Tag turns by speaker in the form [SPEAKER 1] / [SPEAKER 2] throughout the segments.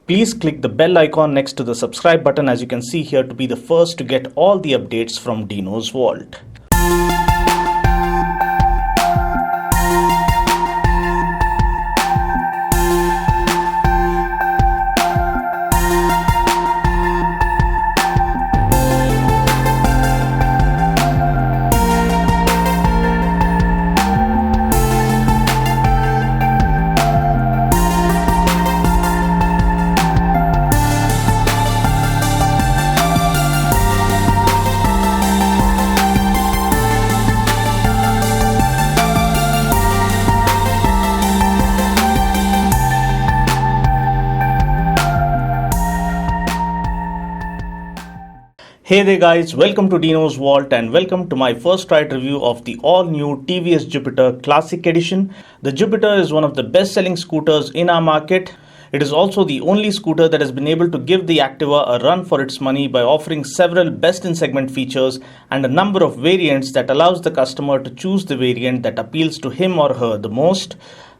[SPEAKER 1] Please click the bell icon next to the subscribe button as you can see here to be the first to get all the updates from Dino's Vault. Hey there guys, welcome to Dino's Vault and welcome to my first ride review of the all-new TVS Jupiter Classic Edition. The Jupiter is one of the best-selling scooters in our market. It is also the only scooter that has been able to give the Activa a run for its money by offering several best-in-segment features and a number of variants that allows the customer to choose the variant that appeals to him or her the most.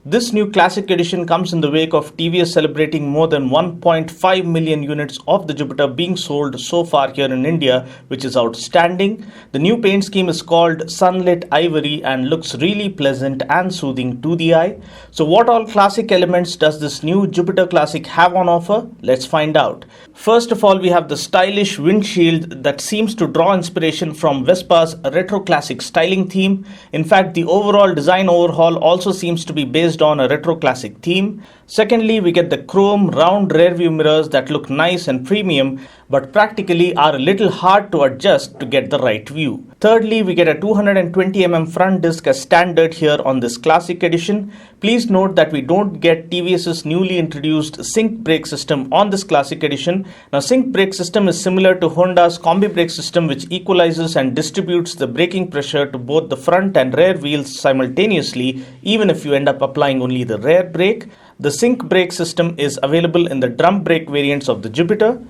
[SPEAKER 1] This new Classic Edition comes in the wake of TVS celebrating more than 1.5 million units of the Jupiter being sold so far here in India, which is outstanding. The new paint scheme is called Sunlit Ivory and looks really pleasant and soothing to the eye. So what all classic elements does this new Jupiter Classic have on offer? Let's find out. First of all, we have the stylish windshield that seems to draw inspiration from Vespa's retro classic styling theme. In fact, the overall design overhaul also seems to be based on a retro classic theme. Secondly, we get the chrome round rear view mirrors that look nice and premium but practically are a little hard to adjust to get the right view. Thirdly, we get a 220mm front disc as standard here on this Classic Edition. Please note that we don't get TVS's newly introduced sync brake system on this Classic Edition. Now, sync brake system is similar to Honda's combi brake system, which equalizes and distributes the braking pressure to both the front and rear wheels simultaneously, even if you end up applying only the rear brake. The sync brake system is available in the drum brake variants of the Jupiter.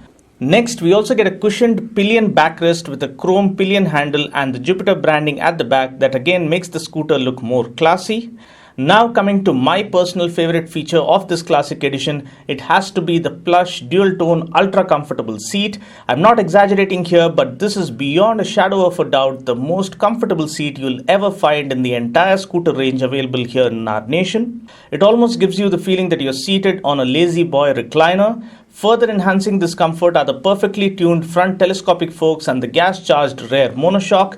[SPEAKER 1] Next, we also get a cushioned pillion backrest with a chrome pillion handle and the Jupiter branding at the back that again makes the scooter look more classy. Now coming to my personal favorite feature of this Classic Edition, it has to be the plush dual-tone ultra comfortable seat. I'm not exaggerating here, but this is beyond a shadow of a doubt the most comfortable seat you'll ever find in the entire scooter range available here in our nation. It almost gives you the feeling that you're seated on a lazy boy recliner. Further enhancing this comfort are the perfectly tuned front telescopic forks and the gas-charged rear monoshock.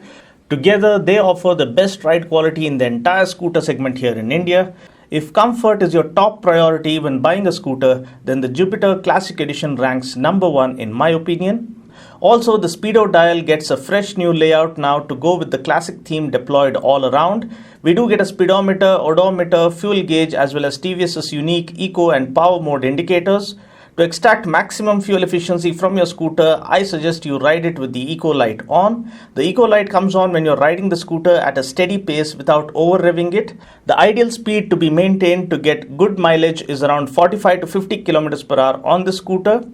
[SPEAKER 1] Together, they offer the best ride quality in the entire scooter segment here in India. If comfort is your top priority when buying a scooter, then the Jupiter Classic Edition ranks number one in my opinion. Also, the speedo dial gets a fresh new layout now to go with the classic theme deployed all around. We do get a speedometer, odometer, fuel gauge as well as TVS's unique eco and power mode indicators. To extract maximum fuel efficiency from your scooter, I suggest you ride it with the Eco Light on. The Eco Light comes on when you're riding the scooter at a steady pace without over-revving it. The ideal speed to be maintained to get good mileage is around 45 to 50 km per hour on the scooter.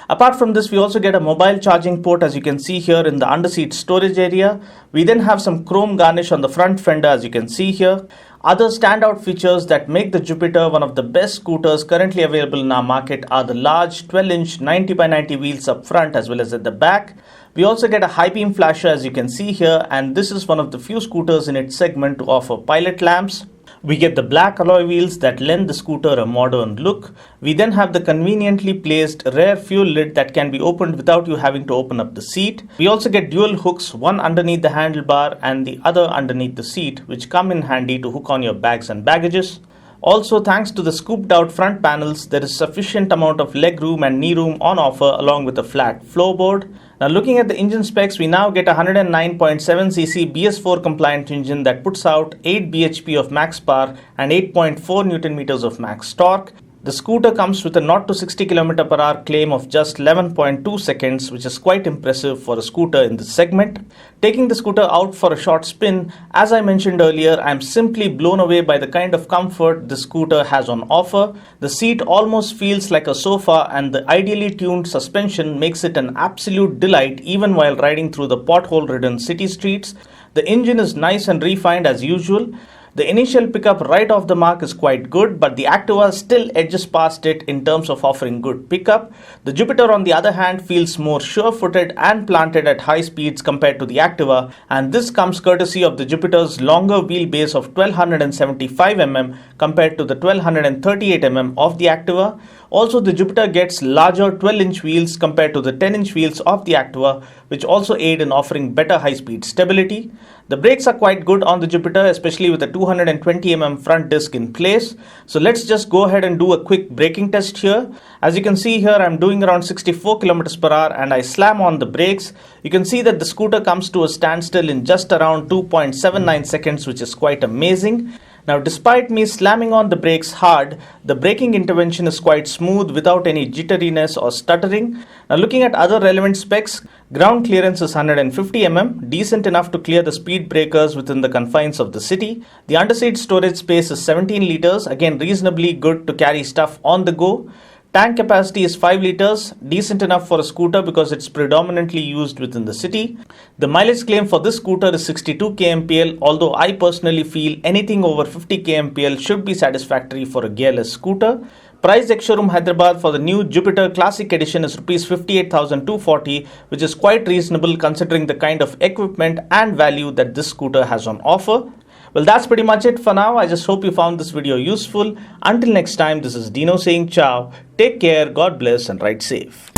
[SPEAKER 1] Apart from this, we also get a mobile charging port as you can see here in the underseat storage area. We then have some chrome garnish on the front fender as you can see here. Other standout features that make the Jupiter one of the best scooters currently available in our market are the large 12-inch 90x90 wheels up front as well as at the back. We also get a high beam flasher as you can see here, and this is one of the few scooters in its segment to offer pilot lamps. We get the black alloy wheels that lend the scooter a modern look. We then have the conveniently placed rear fuel lid that can be opened without you having to open up the seat. We also get dual hooks, one underneath the handlebar and the other underneath the seat, which come in handy to hook on your bags and baggages. Also, thanks to the scooped out front panels, there is sufficient amount of leg room and knee room on offer along with a flat floorboard. Now looking at the engine specs, we now get a 109.7cc BS4 compliant engine that puts out 8 bhp of max power and 8.4 Newton meters of max torque. The scooter comes with a 0 to 60 km per hour claim of just 11.2 seconds, which is quite impressive for a scooter in this segment. Taking the scooter out for a short spin, as I mentioned earlier, I am simply blown away by the kind of comfort the scooter has on offer. The seat almost feels like a sofa, and the ideally tuned suspension makes it an absolute delight even while riding through the pothole-ridden city streets. The engine is nice and refined as usual. The initial pickup right off the mark is quite good, but the Activa still edges past it in terms of offering good pickup. The Jupiter, on the other hand, feels more sure-footed and planted at high speeds compared to the Activa, and this comes courtesy of the Jupiter's longer wheelbase of 1275 mm compared to the 1238 mm of the Activa. Also, the Jupiter gets larger 12-inch wheels compared to the 10-inch wheels of the Activa, which also aid in offering better high-speed stability. The brakes are quite good on the Jupiter, especially with a 220 mm front disc in place. So let's just go ahead and do a quick braking test here. As you can see here, I'm doing around 64 km per hour and I slam on the brakes. You can see that the scooter comes to a standstill in just around 2.79 seconds, which is quite amazing. Now, despite me slamming on the brakes hard, the braking intervention is quite smooth without any jitteriness or stuttering. Now, looking at other relevant specs, ground clearance is 150 mm, decent enough to clear the speed breakers within the confines of the city. The underseat storage space is 17 liters, again reasonably good to carry stuff on the go. Tank capacity is 5 liters, decent enough for a scooter because it's predominantly used within the city. The mileage claim for this scooter is 62 kmpl, although I personally feel anything over 50 kmpl should be satisfactory for a gearless scooter. Price ex-showroom Hyderabad for the new Jupiter Classic Edition is Rs 58,240, which is quite reasonable considering the kind of equipment and value that this scooter has on offer. Well, that's pretty much it for now. I just hope you found this video useful. Until next time, this is Dino saying ciao. Take care, God bless, and ride safe.